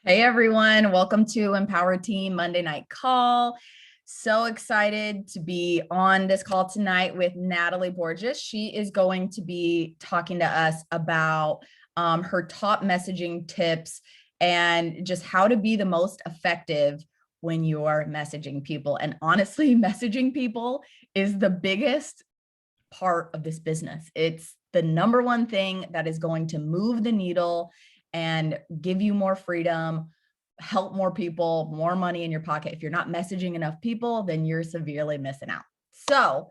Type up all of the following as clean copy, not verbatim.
Hey everyone, welcome to Empower Team Monday Night Call. So excited to be on this call tonight with Natalie Borges. She is going to be talking to us about her top messaging tips and just how to be the most effective when you're messaging people. And honestly, messaging people is the biggest part of this business. It's the number one thing that is going to move the needle and give you more freedom, help more people, more money in your pocket. If you're not messaging enough people, then you're severely missing out. So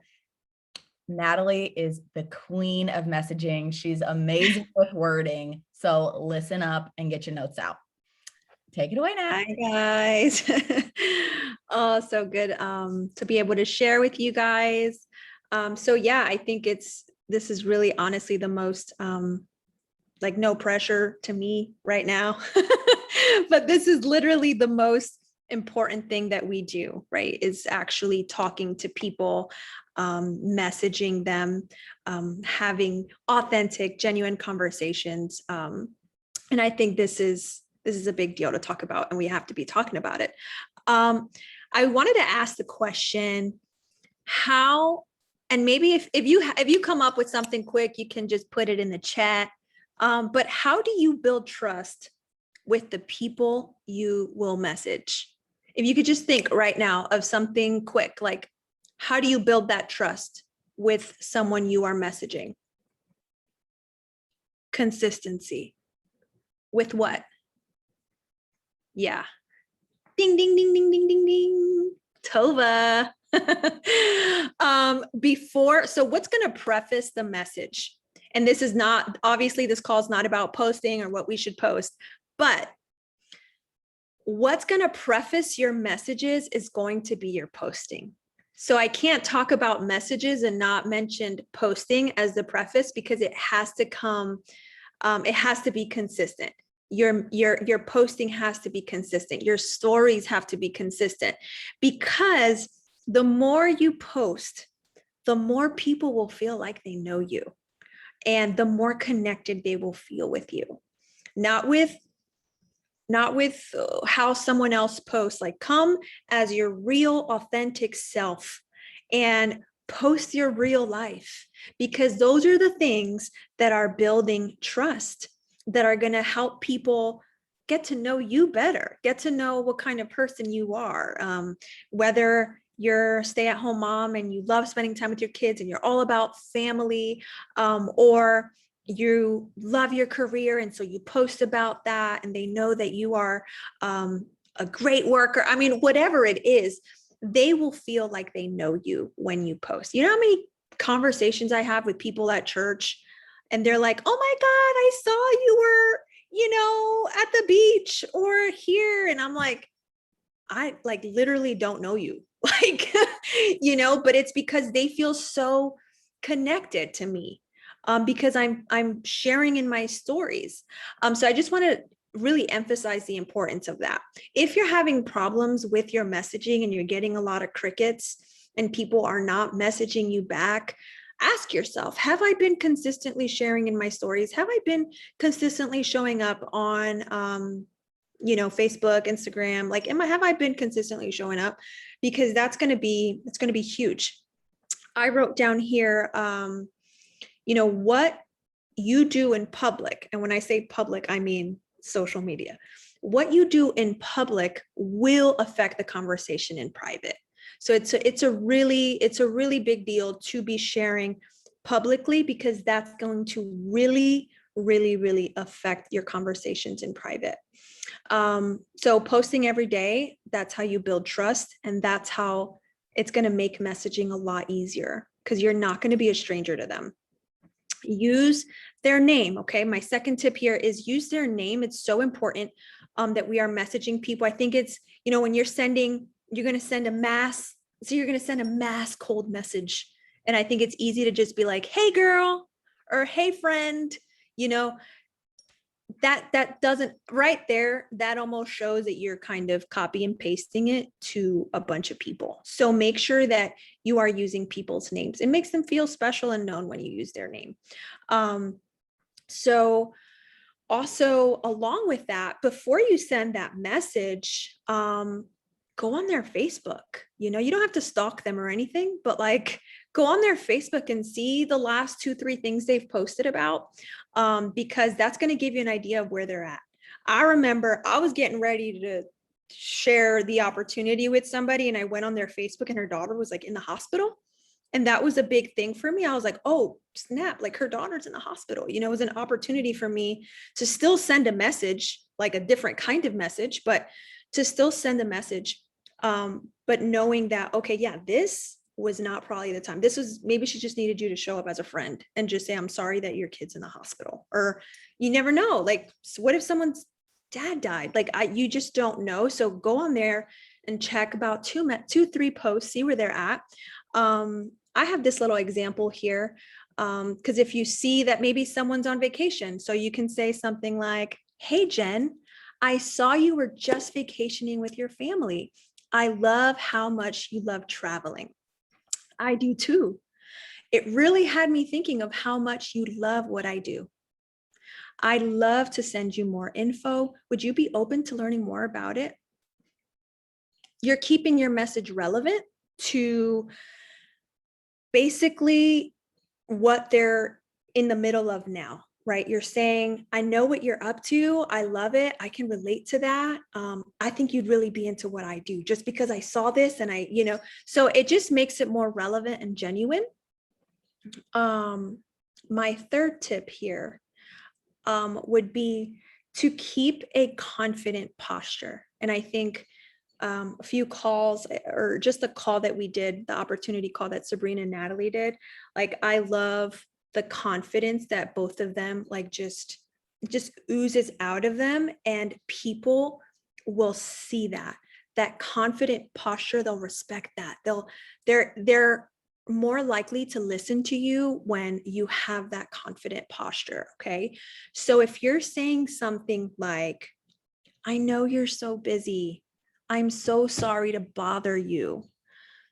Natalie is the queen of messaging. She's amazing with wording. So listen up and get your notes out. Take it away, Nat. Hi guys. Oh, so good to be able to share with you guys. So yeah, I think this is really honestly the most like no pressure to me right now. But this is literally the most important thing that we do, right? Is actually talking to people, messaging them, having authentic, genuine conversations. And I think this is a big deal to talk about, and we have to be talking about it. I wanted to ask the question, how, and maybe if you come up with something quick, you can just put it in the chat. But how do you build trust with the people you will message? If you could just think right now of something quick, like how do you build that trust with someone you are messaging? Consistency. With what? Yeah. Ding, ding, ding, ding, ding, ding, ding. Tova. So what's going to preface the message? And this is not, obviously this call is not about posting or what we should post, but what's going to preface your messages is going to be your posting. So I can't talk about messages and not mention posting as the preface, because it has to come, it has to be consistent. Your posting has to be consistent. Your stories have to be consistent, because the more you post, the more people will feel like they know you, and the more connected they will feel with you. Not with how someone else posts. Like, come as your real authentic self and post your real life, because those are the things that are building trust, that are going to help people get to know you better, get to know what kind of person you are, whether you're a stay-at-home mom and you love spending time with your kids and you're all about family, or you love your career and so you post about that and they know that you are a great worker. I mean, whatever it is, they will feel like they know you when you post. You know how many conversations I have with people at church, and they're like, oh my God, I saw you were, at the beach or here. And I'm like, I like literally don't know you. Like, but it's because they feel so connected to me, because I'm sharing in my stories. So I just want to really emphasize the importance of that. If you're having problems with your messaging and you're getting a lot of crickets and people are not messaging you back, ask yourself, have I been consistently sharing in my stories? Have I been consistently showing up on, Facebook, Instagram? Like, have I been consistently showing up? Because it's going to be huge. I wrote down here, what you do in public. And when I say public, I mean social media. What you do in public will affect the conversation in private. So it's a really big deal to be sharing publicly, because that's going to really, really, really affect your conversations in private. So posting every day, that's how you build trust. And that's how it's going to make messaging a lot easier, because you're not going to be a stranger to them. Use their name. Okay. My second tip here is use their name. It's so important that we are messaging people. I think it's, when you're going to send a mass cold message. And I think it's easy to just be like, hey girl, or hey friend, that doesn't, right there, that almost shows that you're kind of copy and pasting it to a bunch of people. So make sure that you are using people's names. It makes them feel special and known when you use their name. So Also, along with that, before you send that message, go on their Facebook. You know, you don't have to stalk them or anything, but like go on their Facebook and see the last 2, 3 things they've posted about, because that's going to give you an idea of where they're at. I remember I was getting ready to share the opportunity with somebody, and I went on their Facebook, and her daughter was like in the hospital. And that was a big thing for me. I was like, oh, snap, like her daughter's in the hospital. You know, it was an opportunity for me to still send a message, like a different kind of message, but to still send a message. But knowing that, okay, yeah, this was not probably the time. This was, maybe she just needed you to show up as a friend and just say, I'm sorry that your kid's in the hospital. Or you never know. Like, what if someone's dad died? Like, you just don't know. So go on there and check about 2, 3 posts, see where they're at. I have this little example here, because if you see that maybe someone's on vacation, so you can say something like, hey, Jen, I saw you were just vacationing with your family. I love how much you love traveling. I do too. It really had me thinking of how much you love what I do. I'd love to send you more info. Would you be open to learning more about it? You're keeping your message relevant to basically what they're in the middle of now, right? You're saying, I know what you're up to. I love it. I can relate to that. I think you'd really be into what I do just because I saw this and so it just makes it more relevant and genuine. My third tip here would be to keep a confident posture. And I think a few calls, or just the call that we did, the opportunity call that Sabrina and Natalie did, like I love the confidence that both of them like just oozes out of them, and people will see that confident posture. They'll respect that. They're more likely to listen to you when you have that confident posture. Okay, so if you're saying something like, I know you're so busy, I'm so sorry to bother you.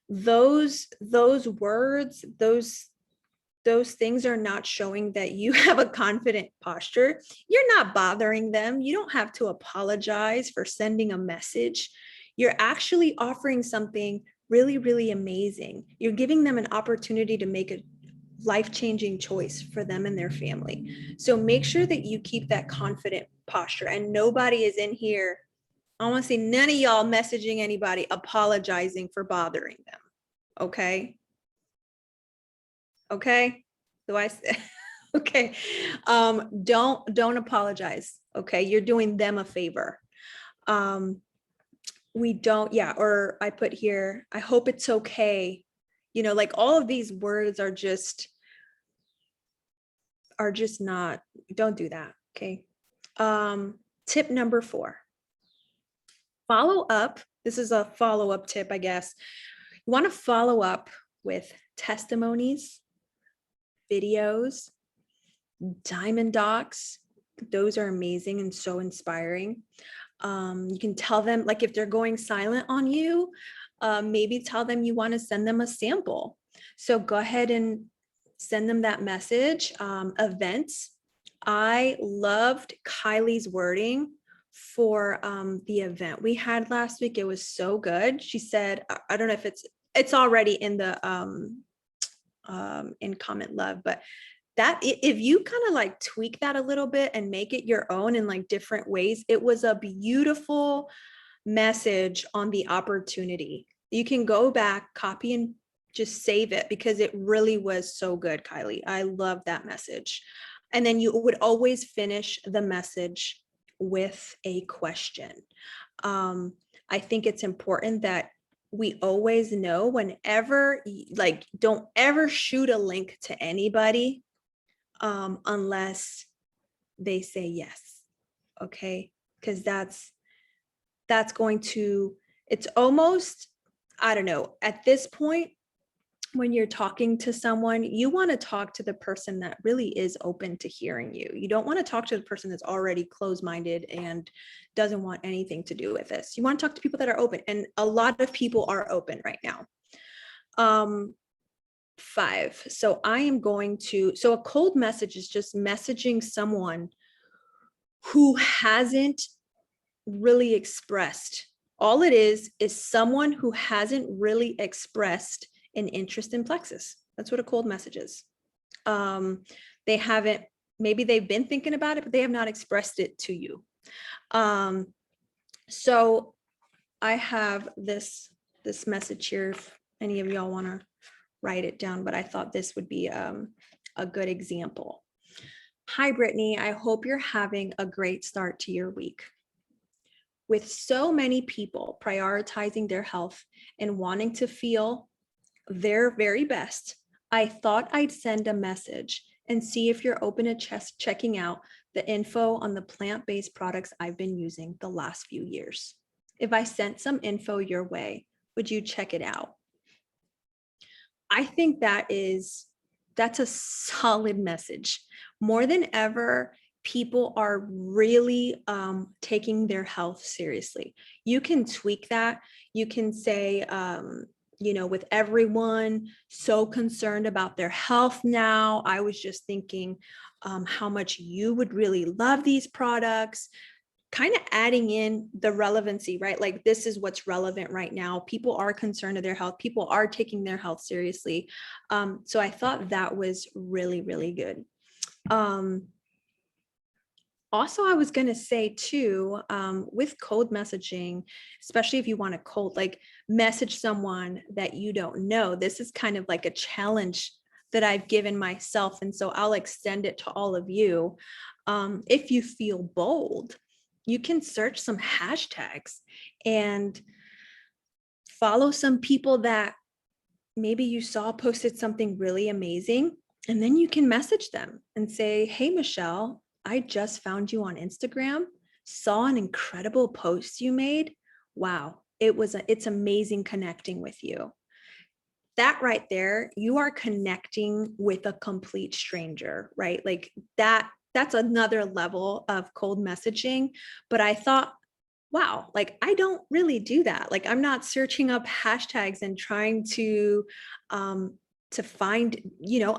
Those words, those things are not showing that you have a confident posture. You're not bothering them. You don't have to apologize for sending a message. You're actually offering something really, really amazing. You're giving them an opportunity to make a life-changing choice for them and their family. So make sure that you keep that confident posture, and nobody is in here. I want to see none of y'all messaging anybody apologizing for bothering them. Okay. Okay. Do I say, okay. Don't apologize. Okay. You're doing them a favor. We don't, yeah. Or I put here, I hope it's okay. You know, like all of these words are just not, don't do that. Okay. Tip number 4, follow up. This is a follow-up tip, I guess. You want to follow up with testimonies, videos, diamond docs. Those are amazing and so inspiring. You can tell them, like if they're going silent on you, maybe tell them you want to send them a sample. So go ahead and send them that message. Events. I loved Kylie's wording for the event we had last week. It was so good. She said, I don't know if it's already in the in comment love, but that if you kind of like tweak that a little bit and make it your own in like different ways, it was a beautiful message on the opportunity. You can go back, copy and just save it because it really was so good, Kylie. I love that message. And then you would always finish the message with a question. I think it's important that we always know whenever, like, don't ever shoot a link to anybody unless they say yes. Okay. Because that's going to, it's almost, I don't know, at this point, when you're talking to someone, you want to talk to the person that really is open to hearing you. You don't want to talk to the person that's already closed-minded and doesn't want anything to do with this. You want to talk to people that are open, and a lot of people are open right now. 5. So I am going to, so a cold message is just messaging someone who hasn't really expressed. All it is someone who hasn't really expressed an interest in plexus. That's what a cold message is. They haven't, maybe they've been thinking about it, but they have not expressed it to you. So I have this message here, if any of y'all want to write it down, but I thought this would be a good example. Hi, Brittany. I hope you're having a great start to your week. With so many people prioritizing their health and wanting to feel their very best, I thought I'd send a message and see if you're open to checking out the info on the plant-based products I've been using the last few years. If I sent some info your way, would you check it out? I think that's a solid message. More than ever, people are really taking their health seriously. You can tweak that. You can say, with everyone so concerned about their health now, I was just thinking how much you would really love these products. Kind of adding in the relevancy, right? Like, this is what's relevant right now. People are concerned of their health. People are taking their health seriously. So I thought that was really, really good. Also, I was going to say too, with cold messaging, especially if you want to cold, like, message someone that you don't know, this is kind of like a challenge that I've given myself. And so I'll extend it to all of you. If you feel bold, you can search some hashtags and follow some people that maybe you saw posted something really amazing. And then you can message them and say, hey, Michelle, I just found you on Instagram, saw an incredible post you made. Wow, it's amazing connecting with you. That right there, you are connecting with a complete stranger, right? Like that's another level of cold messaging. But I thought, wow, like, I don't really do that. Like, I'm not searching up hashtags and trying to find,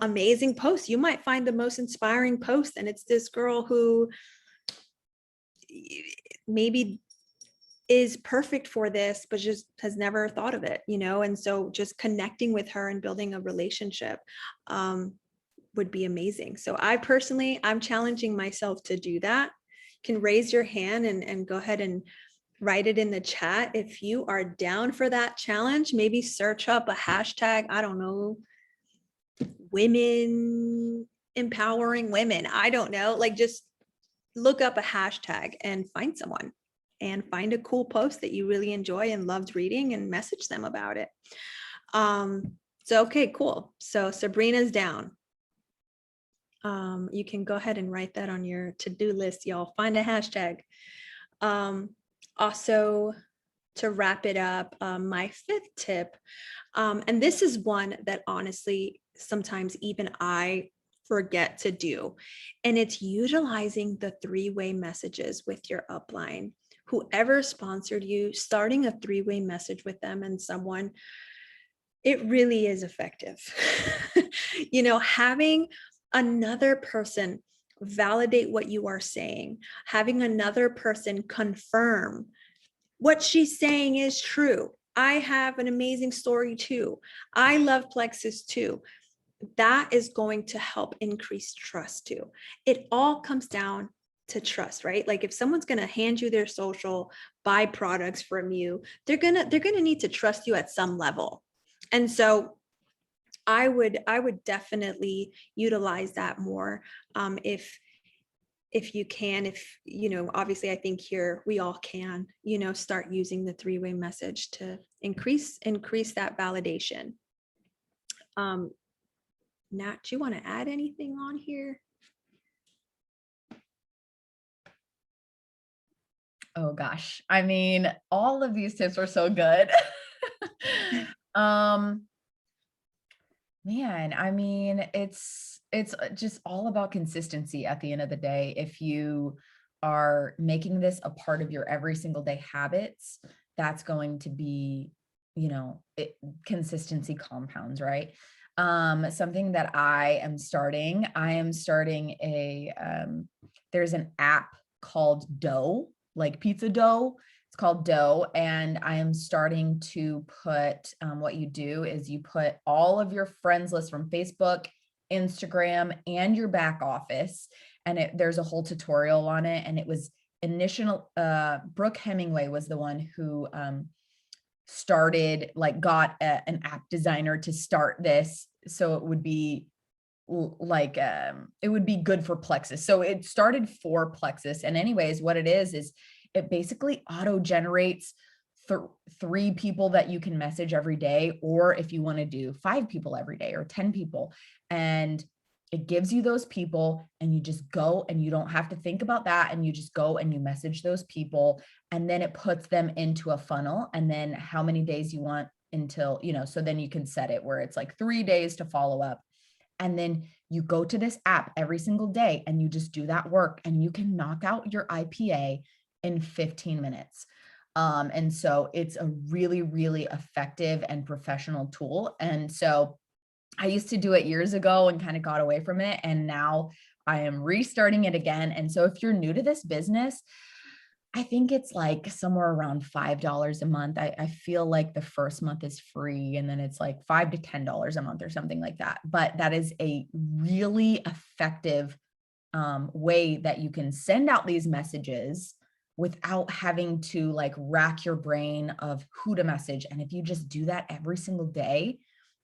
amazing posts. You might find the most inspiring post, and it's this girl who maybe is perfect for this, but just has never thought of it, and so just connecting with her and building a relationship would be amazing. So I'm challenging myself to do that. You can raise your hand and go ahead and write it in the chat if you are down for that challenge. Maybe search up a hashtag, I don't know, women empowering women. I don't know, like, just look up a hashtag and find someone and find a cool post that you really enjoy and loved reading and message them about it. So, okay, cool. So Sabrina's down. You can go ahead and write that on your to-do list, y'all. Find a hashtag. Also, to wrap it up, my fifth tip, and this is one that honestly, sometimes even I forget to do, and it's utilizing the three-way messages with your upline. Whoever sponsored you, starting a three-way message with them and someone, it really is effective. Having another person validate what you are saying, having another person confirm what she's saying is true. I have an amazing story too. I love plexus too. That is going to help increase trust too. It all comes down to trust, right? Like, if someone's going to hand you their social, buy products from you, they're going to need to trust you at some level. And so I would definitely utilize that more. If you can, obviously I think here we all can, start using the three-way message to increase that validation. Nat, do you want to add anything on here? Oh gosh. I mean, all of these tips were so good. Man, I mean, it's just all about consistency at the end of the day. If you are making this a part of your every single day habits, that's going to be, consistency compounds, right? Something that I am starting there's an app called dough, like pizza dough. It's called dough. And I am starting to put, what you do is you put all of your friends list from Facebook, Instagram, and your back office. And there's a whole tutorial on it. And it was Brooke Hemingway was the one who started, like got an app designer to start this. So it would be like, it would be good for Plexus. So it started for Plexus. And anyways, what it is it basically auto generates 3 people that you can message every day, or if you want to do 5 people every day or 10 people, and it gives you those people, and you just go and you don't have to think about that. And you just go and you message those people, and then it puts them into a funnel, and then how many days you want until, so then you can set it where it's like 3 days to follow up. And then you go to this app every single day and you just do that work, and you can knock out your IPA in 15 minutes. And so it's a really, really effective and professional tool. And so I used to do it years ago and kind of got away from it. And now I am restarting it again. And so if you're new to this business, I think it's like somewhere around $5 a month. I feel like the first month is free, and then it's like $5 to $10 a month or something like that. But that is a really effective way that you can send out these messages without having to like rack your brain of who to message. And if you just do that every single day,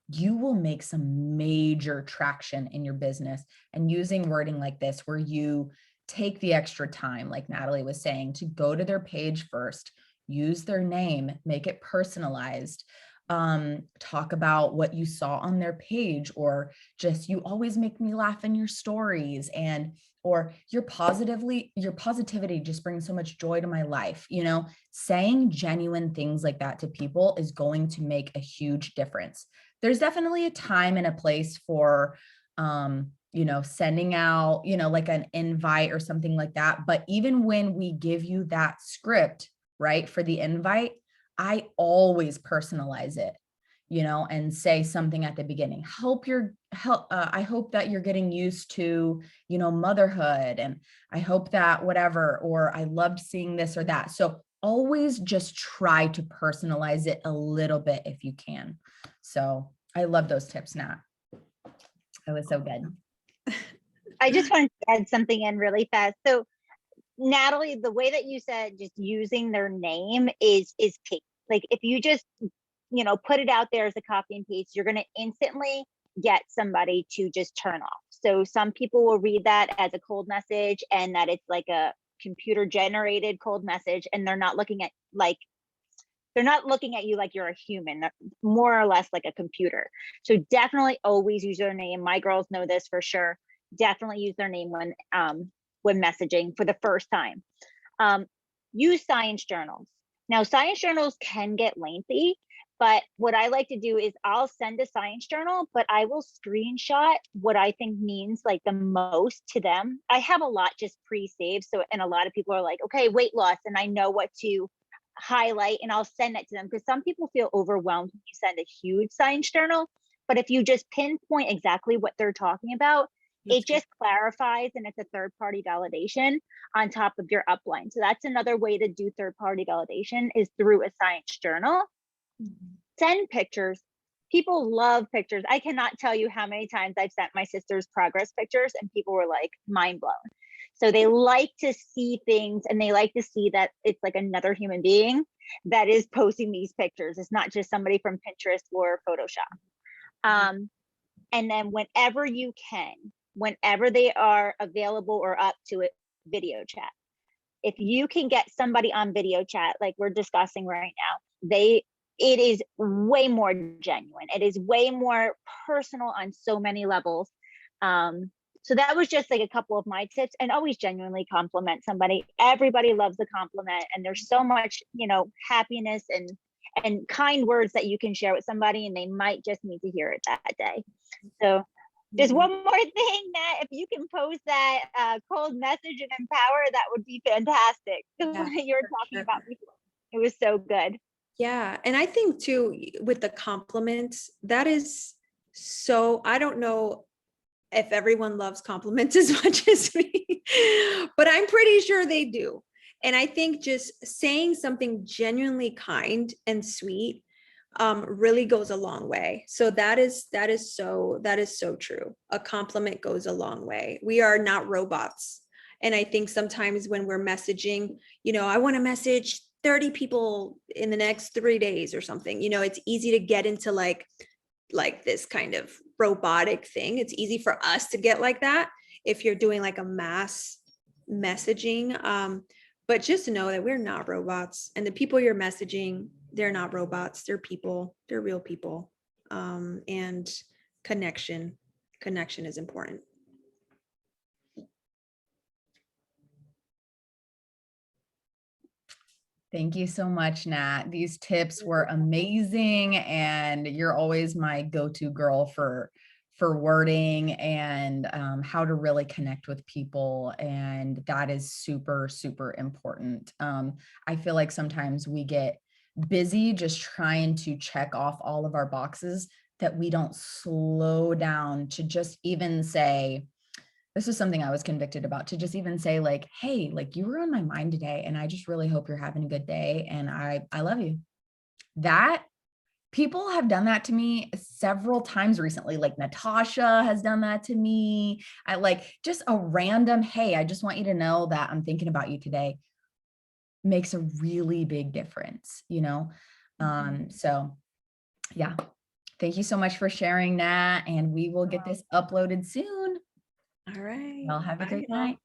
you will make some major traction in your business. And using wording like this, where you take the extra time, like Natalie was saying, to go to their page first, use their name, make it personalized, talk about what you saw on their page, or just, you always make me laugh in your stories, and or your positivity just brings so much joy to my life. Saying genuine things like that to people is going to make a huge difference. There's definitely a time and a place for sending out, like an invite or something like that. But even when we give you that script, right, for the invite, I always personalize it, and say something at the beginning. I hope that you're getting used to, motherhood, and I hope that whatever, or I loved seeing this or that. So always just try to personalize it a little bit if you can. So I love those tips, Nat. It was so good. I just wanted to add something in really fast. So Natalie, the way that you said just using their name is key. Like if you just, put it out there as a copy and paste, you're going to instantly get somebody to just turn off. So some people will read that as a cold message, and that it's like a computer generated cold message, and they're not looking at you like you're a human, more or less like a computer. So definitely always use their name. My girls know this for sure. Definitely use their name when messaging for the first time. Use science journals. Now, science journals can get lengthy, but what I like to do is I'll send a science journal, but I will screenshot what I think means like the most to them. I have a lot just pre-saved. So, and a lot of people are like, okay, weight loss, and I know what to highlight, and I'll send it to them, because some people feel overwhelmed when you send a huge science journal. But if you just pinpoint exactly what they're talking about, it just clarifies, and it's a third-party validation on top of your upline. So that's another way to do third-party validation, is through a science journal. Send pictures. People love pictures. I cannot tell you how many times I've sent my sister's progress pictures and people were like mind blown. So they like to see things, and they like to see that it's like another human being that is posting these pictures. It's not just somebody from Pinterest or Photoshop. And then whenever you can, whenever they are available or up to it, video chat. If you can get somebody on video chat, like we're discussing right now, it is way more genuine. It is way more personal on so many levels. So that was just like a couple of my tips. And always genuinely compliment somebody. Everybody loves a compliment, and there's so much, happiness and kind words that you can share with somebody, and they might just need to hear it that day. So just one more thing, Nat, if you can post that cold message and empower, that would be fantastic. The one that you were talking about before. It was so good. Yeah. And I think too, with the compliments, that is so, I don't know if everyone loves compliments as much as me, but I'm pretty sure they do. And I think just saying something genuinely kind and sweet really goes a long way. So that is so true. A compliment goes a long way. We are not robots. And I think sometimes when we're messaging, I want to message 30 people in the next 3 days or something, it's easy to get into like this kind of robotic thing. It's easy for us to get like that if you're doing like a mass messaging. But just know that we're not robots, and the people you're messaging, they're not robots. They're people. They're real people. And connection is important. Thank you so much, Nat. These tips were amazing, and you're always my go-to girl for wording and how to really connect with people. And that is super, super important. I feel like sometimes we get busy just trying to check off all of our boxes that we don't slow down to just even say, this is something I was convicted about, to just even say like, hey, like you were on my mind today, and I just really hope you're having a good day. And I love you. That people have done that to me several times recently. Like Natasha has done that to me. I like just a random, hey, I just want you to know that I'm thinking about you today, makes a really big difference, So yeah, thank you so much for sharing that. And we will get this uploaded soon. All right. Well, have a great night.